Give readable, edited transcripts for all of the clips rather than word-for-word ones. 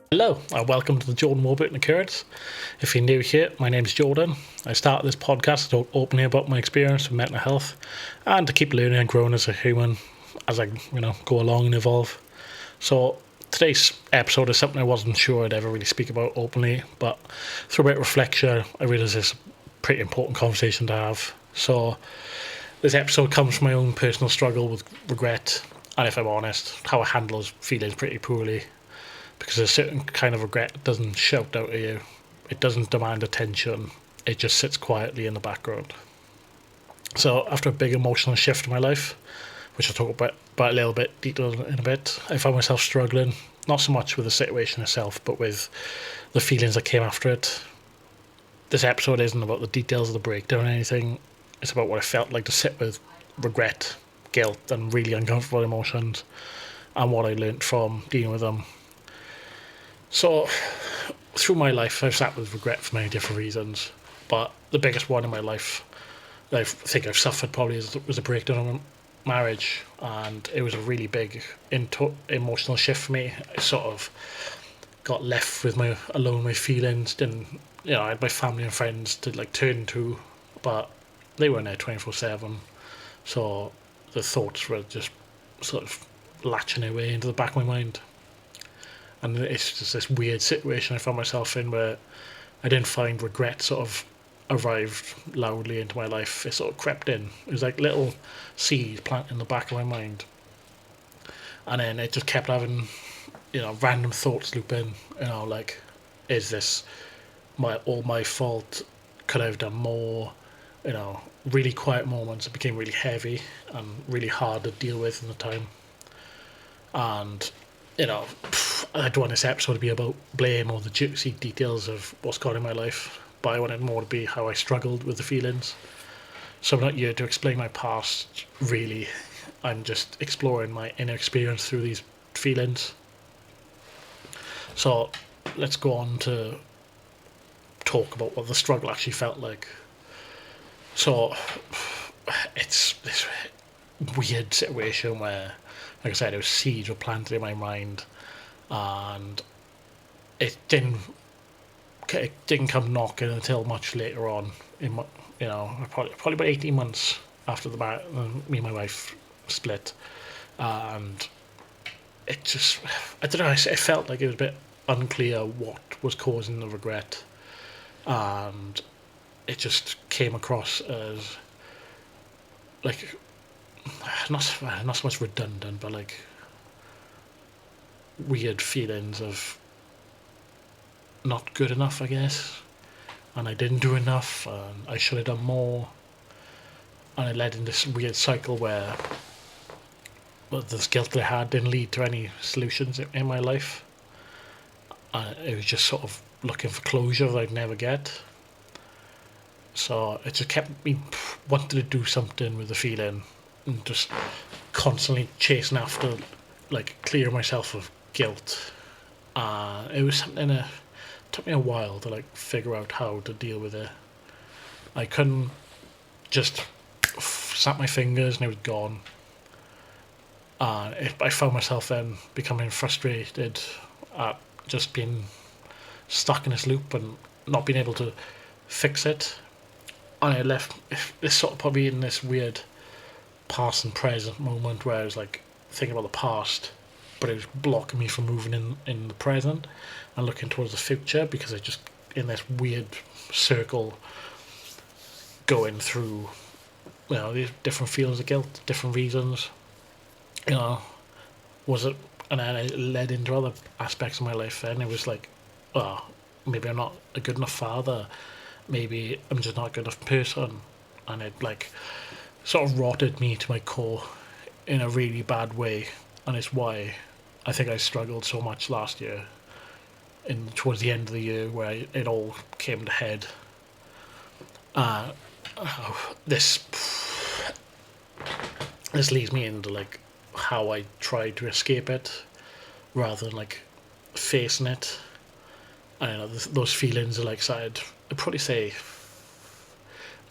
Hello, and welcome to the Jordan Warburton Occurrence. If you're new here, my name's Jordan. I started this podcast to talk openly about my experience with mental health and to keep learning and growing as a human as I, go along and evolve. So today's episode is something I wasn't sure I'd ever really speak about openly, but through a bit of reflection, I realised it's a pretty important conversation to have. So this episode comes from my own personal struggle with regret, and if I'm honest, how I handle those feelings pretty poorly. Because a certain kind of regret doesn't shout out at you. It doesn't demand attention. It just sits quietly in the background. So after a big emotional shift in my life, which I'll talk about a little bit detail in a bit, I found myself struggling, not so much with the situation itself, but with the feelings that came after it. This episode isn't about the details of the breakdown or anything. It's about what it felt like to sit with regret, guilt, and really uncomfortable emotions, and what I learnt from dealing with them. So, through my life, I've sat with regret for many different reasons, but the biggest one in my life that I think I've suffered probably was a breakdown of a marriage, and it was a really big emotional shift for me. I sort of got left alone with my feelings. I had my family and friends to turn to, but they weren't there 24/7, so the thoughts were just sort of latching their way into the back of my mind. And it's just this weird situation I found myself in where I didn't find regret sort of arrived loudly into my life. It sort of crept in. It was like little seeds planted in the back of my mind. And then it just kept having, random thoughts loop in. Is this all my fault? Could I have done more? Really quiet moments. It became really heavy and really hard to deal with in the time. And I don't want this episode to be about blame or the juicy details of what's gone in my life, but I want it more to be how I struggled with the feelings. So I'm not here to explain my past, really. I'm just exploring my inner experience through these feelings. So let's go on to talk about what the struggle actually felt like. So it's this weird situation where, like I said, it was seeds were planted in my mind, and it didn't come knocking until much later on. Probably about 18 months after me and my wife split, and it just, I don't know. It felt like it was a bit unclear what was causing the regret, and it just came across as not so much redundant, but weird feelings of not good enough, I guess, and I didn't do enough, and I should have done more, and it led in this weird cycle where this guilt that I had didn't lead to any solutions in my life. It was just sort of looking for closure that I'd never get. So it just kept me wanting to do something with the feeling, and just constantly chasing after, clear myself of guilt. It was something that took me a while to figure out how to deal with it. I couldn't just snap my fingers and it was gone. I found myself then becoming frustrated at just being stuck in this loop and not being able to fix it. And I left this sort of probably in this weird past and present moment where I was thinking about the past, but it was blocking me from moving in the present and looking towards the future, because I just in this weird circle going through these different feelings of guilt, different reasons. Was it, and then it led into other aspects of my life, and it was maybe I'm not a good enough father, maybe I'm just not a good enough person, and it sort of rotted me to my core in a really bad way. And it's why I think I struggled so much last year, towards the end of the year, where it all came to head. This leads me into how I tried to escape it, rather than facing it. I don't know, those feelings are like started, I'd probably say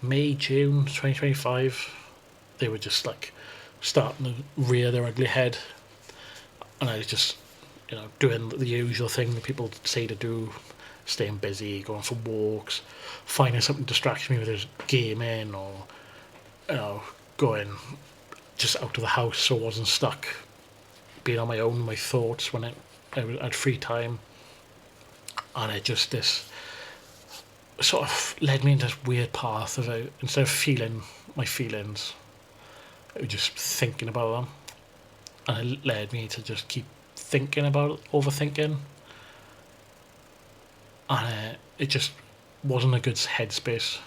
May, June 2025. They were just like starting to rear their ugly head. And I was just, doing the usual thing that people say to do, staying busy, going for walks, finding something to distract me, whether it's gaming or, going just out of the house so I wasn't stuck, being on my own with my thoughts when I had free time. And it just, this sort of led me into this weird path of, instead of feeling my feelings, I was just thinking about them. And it led me to just keep thinking about it, overthinking. And it just wasn't a good headspace.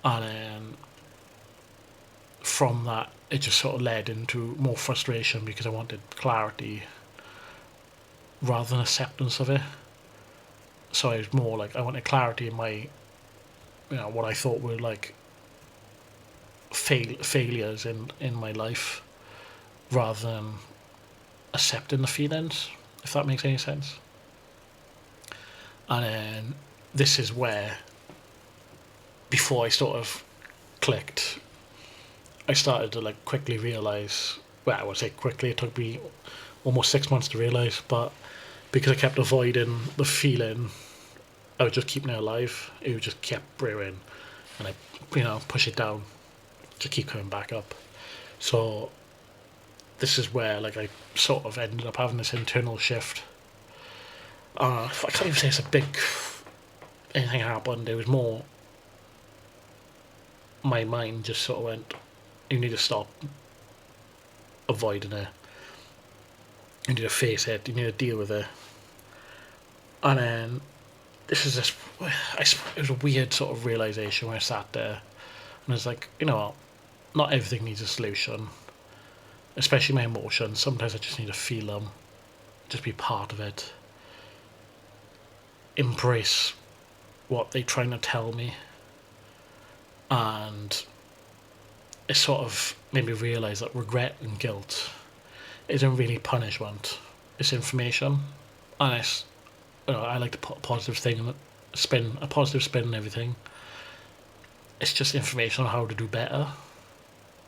And from that, it just sort of led into more frustration because I wanted clarity rather than acceptance of it. So I was more like, I wanted clarity in my, what I thought were like failures in my life, rather than accepting the feelings, if that makes any sense. And then this is where, before I sort of clicked, I started to like quickly realise, well, I would say quickly, it took me almost 6 months to realise, but because I kept avoiding the feeling, I was just keeping it alive. It just kept brewing, and I, push it down to keep coming back up. So this is where like I sort of ended up having this internal shift. I can't even say it's a big anything happened. It was more my mind just sort of went, you need to stop avoiding it. You need to face it. You need to deal with it. And then it was a weird sort of realisation when I sat there, and I was like, you know what, not everything needs a solution, especially my emotions. Sometimes I just need to feel them, just be part of it, embrace what they're trying to tell me. And it sort of made me realise that regret and guilt isn't really punishment, it's information. And it's, I like to put a positive spin on everything. It's just information on how to do better.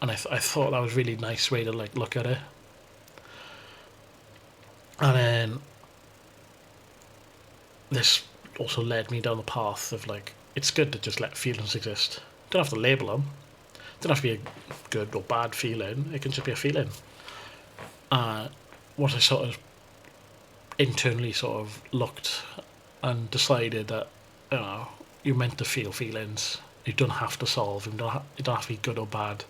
And I thought that was a really nice way to like look at it. And then this also led me down the path of like, it's good to just let feelings exist. Don't have to label them. Don't have to be a good or bad feeling. It can just be a feeling. What I sort of internally sort of looked and decided that, you're meant to feel feelings. You don't have to solve them. You don't have to be good or bad.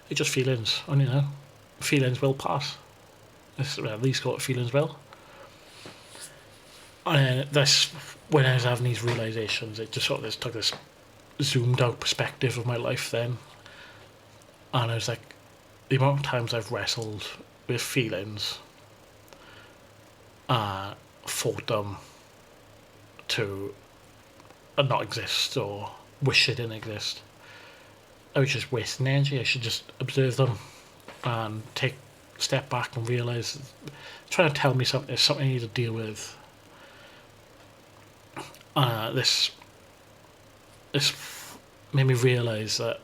It's just feelings. And feelings will pass. At least what feelings will. And that's when I was having these realizations. It just sort of took this zoomed out perspective of my life then. And I was like, the amount of times I've wrestled with feelings, fought them to not exist or wish they didn't exist. I was just wasting energy. I should just observe them and take a step back and realise trying to tell me something is something I need to deal with. This made me realise that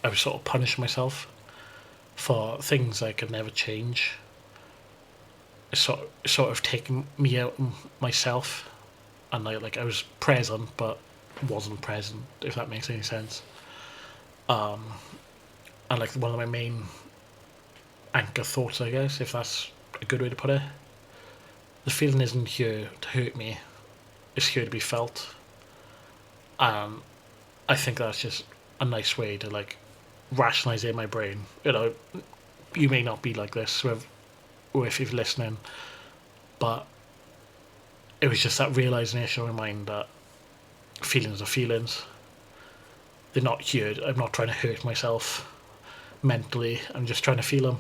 I was sort of punishing myself for things I could never change. It's sort of taking me out of myself, and like I was present but wasn't present, if that makes any sense. And like one of my main anchor thoughts, I guess, if that's a good way to put it, the feeling isn't here to hurt me, it's here to be felt. And I think that's just a nice way to like rationalise it in my brain. You may not be like this or if you're listening, but it was just that realisation in my mind that feelings are feelings. They're not here. I'm not trying to hurt myself mentally. I'm just trying to feel them.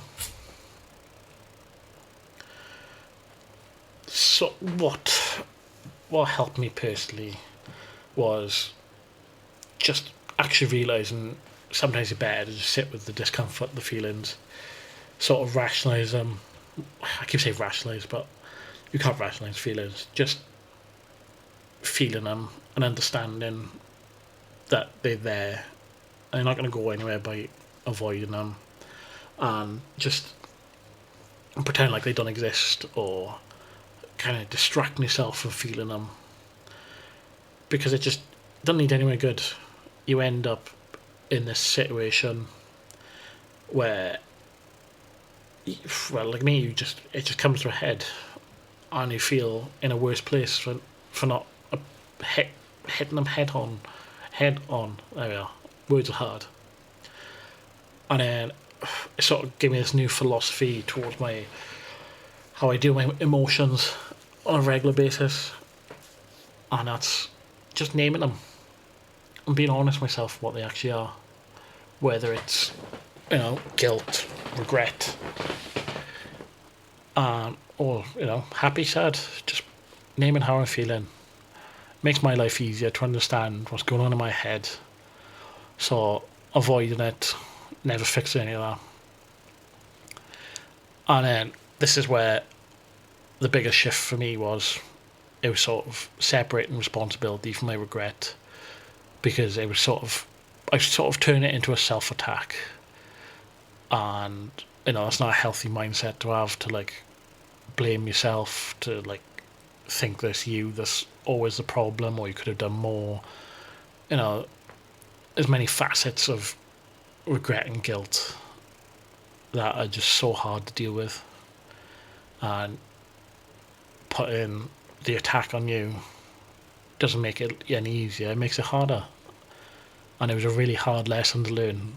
So what helped me personally was just actually realising sometimes it's better to just sit with the discomfort, the feelings, sort of rationalise them. I keep saying rationalise, but You can't rationalize feelings. Just feeling them and understanding that they're there. And you're not going to go anywhere by avoiding them and just pretend like they don't exist or kind of distract myself from feeling them because it just doesn't lead anywhere good. You end up in this situation where, well, like me, it just comes to a head, and you feel in a worse place for not hitting them head on. There we are. Words are hard, and then it sort of gave me this new philosophy towards my how I deal with my emotions on a regular basis, and that's just naming them and being honest with myself what they actually are, whether it's guilt, regret, or happy, sad. Just naming how I'm feeling makes my life easier to understand what's going on in my head. So avoiding it never fixes any of that. And then this is where the biggest shift for me was. It was sort of separating responsibility from my regret, because I sort of turned it into a self-attack, and it's not a healthy mindset to have, to like blame yourself, to like think that's always the problem, or you could have done more. There's many facets of regret and guilt that are just so hard to deal with, and putting the attack on you doesn't make it any easier. It makes it harder, and it was a really hard lesson to learn.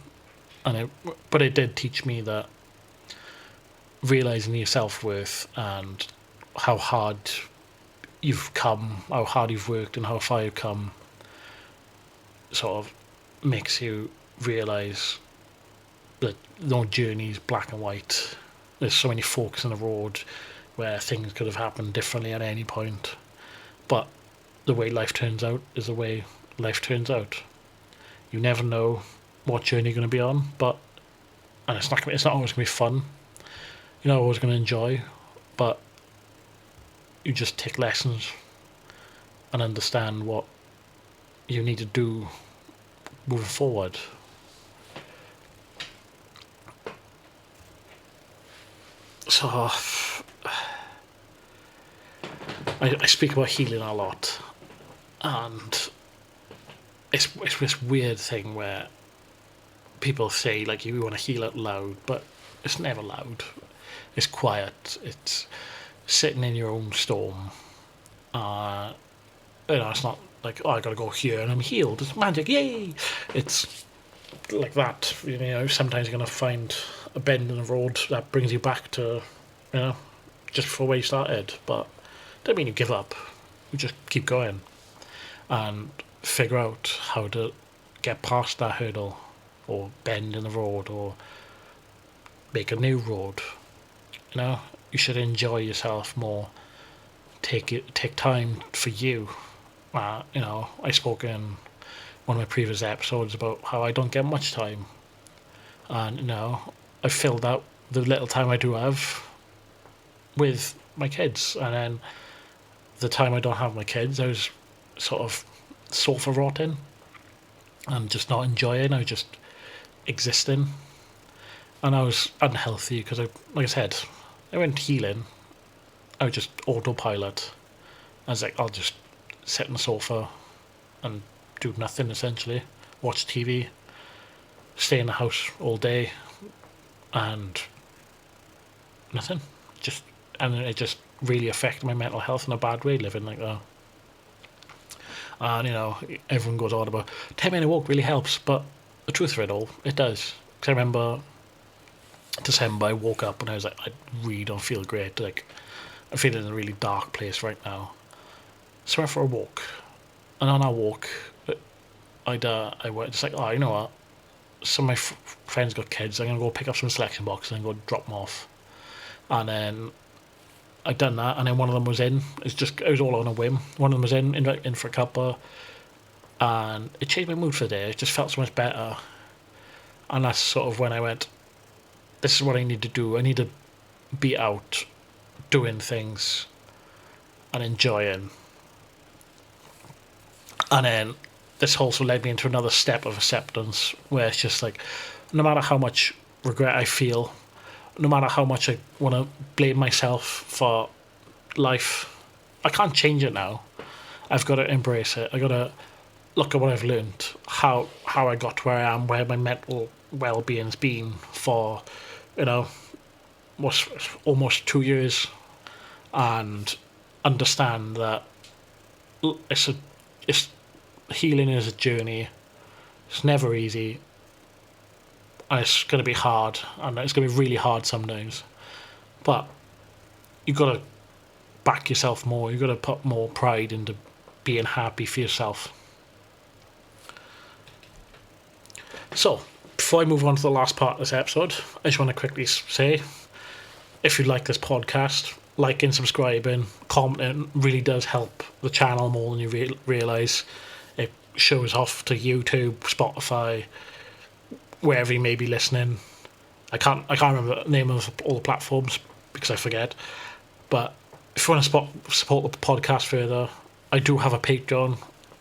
But it did teach me that realizing your self-worth and how hard you've come, how hard you've worked, and how far you've come, sort of makes you realize that no journey is black and white. There's so many forks in the road where things could have happened differently at any point. But the way life turns out is the way life turns out. You never know what journey you're going to be on, and it's not always going to be fun. You're not always going to enjoy, but you just take lessons and understand what you need to do moving forward. So I speak about healing a lot, and it's this weird thing where people say like you want to heal out loud, but it's never loud. It's quiet. It's sitting in your own storm. It's not like, oh, I gotta go here and I'm healed. It's magic, yay! It's like that. Sometimes you're gonna find a bend in the road that brings you back to, just before where you started. But don't mean you give up. You just keep going and figure out how to get past that hurdle, or bend in the road, or make a new road. You should enjoy yourself more. Take time for you. I spoke in one of my previous episodes about how I don't get much time, and I filled out the little time I do have with my kids, and then the time I don't have my kids, I was sort of sofa rotting and just not enjoying. I was just existing, and I was unhealthy because like I said, I went healing. I was just autopilot. I was like, I'll just sit on the sofa and do nothing, essentially. Watch TV, stay in the house all day, and nothing. And it just really affected my mental health in a bad way, living like that. And everyone goes on about 10-minute walk really helps, but the truth of it all, it does. Because I remember December, I woke up and I was like, I really don't feel great. Like, I'm feeling in a really dark place right now. So I went for a walk, and on our walk, I went just like, oh, you know what? Some of my friends got kids. I'm gonna go pick up some selection boxes and go drop them off. And then I'd done that, and then one of them was in. It was all on a whim. One of them was in for a cuppa, and it changed my mood for the day. It just felt so much better. And that's sort of when I went, this is what I need to do. I need to be out doing things and enjoying. And then this also led me into another step of acceptance where it's just like, no matter how much regret I feel, no matter how much I want to blame myself for life, I can't change it now. I've got to embrace it. I got to look at what I've learned, how I got to where I am, where my mental well-being's been for, you know, was almost 2 years, and understand that it's healing is a journey. It's never easy, and it's going to be hard, and it's going to be really hard sometimes. But you got to back yourself more. You got to put more pride into being happy for yourself. So, before I move on to the last part of this episode, I just want to quickly say, if you like this podcast, liking, subscribing, commenting really does help the channel more than you realise. It shows off to YouTube, Spotify, wherever you may be listening. I can't remember the name of all the platforms because I forget. But if you want to support the podcast further, I do have a Patreon,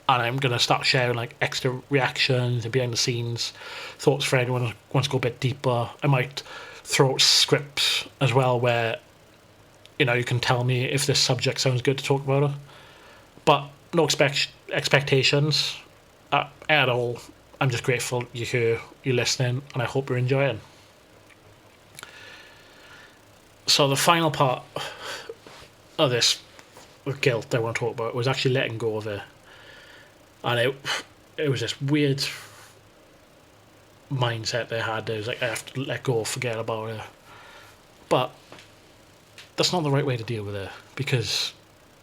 and I'm going to start sharing like extra reactions and behind the scenes thoughts for anyone who wants to go a bit deeper. I might throw out scripts as well where, you know, you can tell me if this subject sounds good to talk about it. But no expectations at all. I'm just grateful you're here, you're listening, and I hope you're enjoying. So the final part of this guilt I want to talk about was actually letting go of it. And it was this weird mindset they had. It was like, I have to let go, forget about it. But that's not the right way to deal with it, because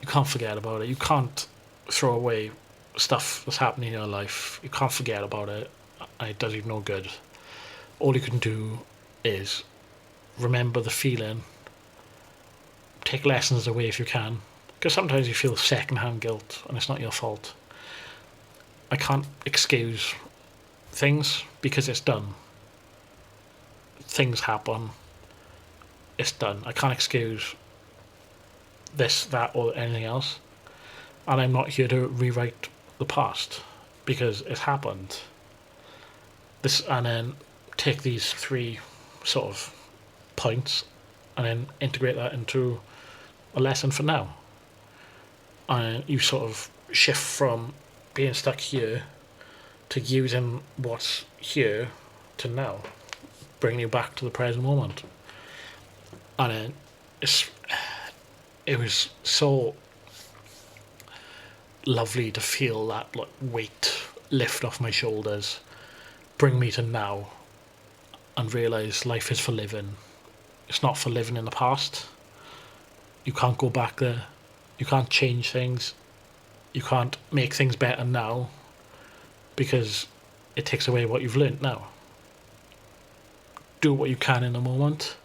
you can't forget about it. You can't throw away stuff that's happening in your life. You can't forget about it, and it does you no good. All you can do is remember the feeling, take lessons away if you can, because sometimes you feel secondhand guilt and it's not your fault. I can't excuse things because it's done. Things happen. It's done. I can't excuse this, that, or anything else. And I'm not here to rewrite the past because it's happened. And then take these three sort of points and then integrate that into a lesson for now. And you sort of shift from being stuck here to using what's here to now, bringing you back to the present moment. And it was so lovely to feel that like weight lift off my shoulders, bring me to now, and realise life is for living. It's not for living in the past. You can't go back there. You can't change things. You can't make things better now because it takes away what you've learnt now. Do what you can in the moment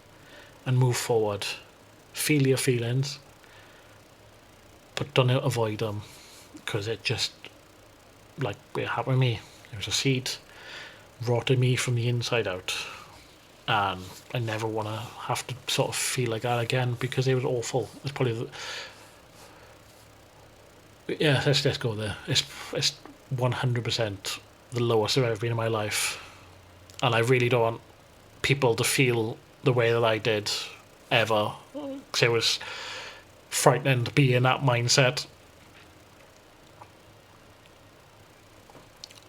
and move forward. Feel your feelings, but don't avoid them, because it just, like it happened to me. It was a seed rotted me from the inside out, and I never want to have to sort of feel like that again, because it was awful. It's probably let's go there. It's 100% the lowest I've ever been in my life, and I really don't want people to feel the way that I did ever, because it was frightening to be in that mindset.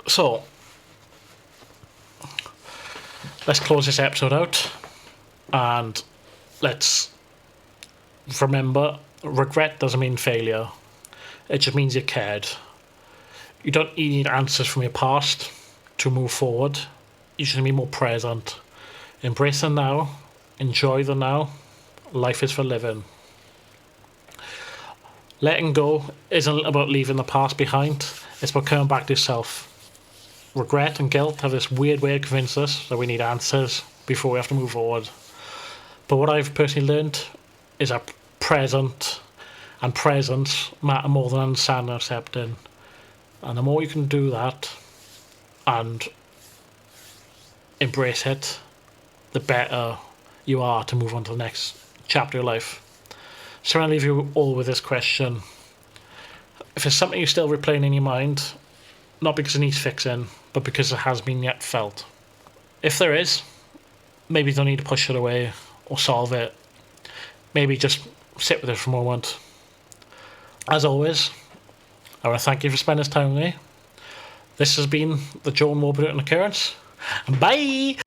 So let's close this episode out, and let's remember, regret doesn't mean failure. It just means you cared. You don't need answers from your past to move forward. You should be more present. Embrace the now. Enjoy the now. Life is for living. Letting go isn't about leaving the past behind. It's about coming back to yourself. Regret and guilt have this weird way to convince us that we need answers before we have to move forward. But what I've personally learned is that present and presence matter more than understanding and accepting. And the more you can do that and embrace it, the better you are to move on to the next chapter of life. So I'm going to leave you all with this question. If there's something you're still replaying in your mind, not because it needs fixing, but because it has been yet felt. If there is, maybe you don't need to push it away or solve it. Maybe just sit with it for a moment. As always, I want to thank you for spending this time with me. This has been the Jordan Warburton Occurrence. Bye!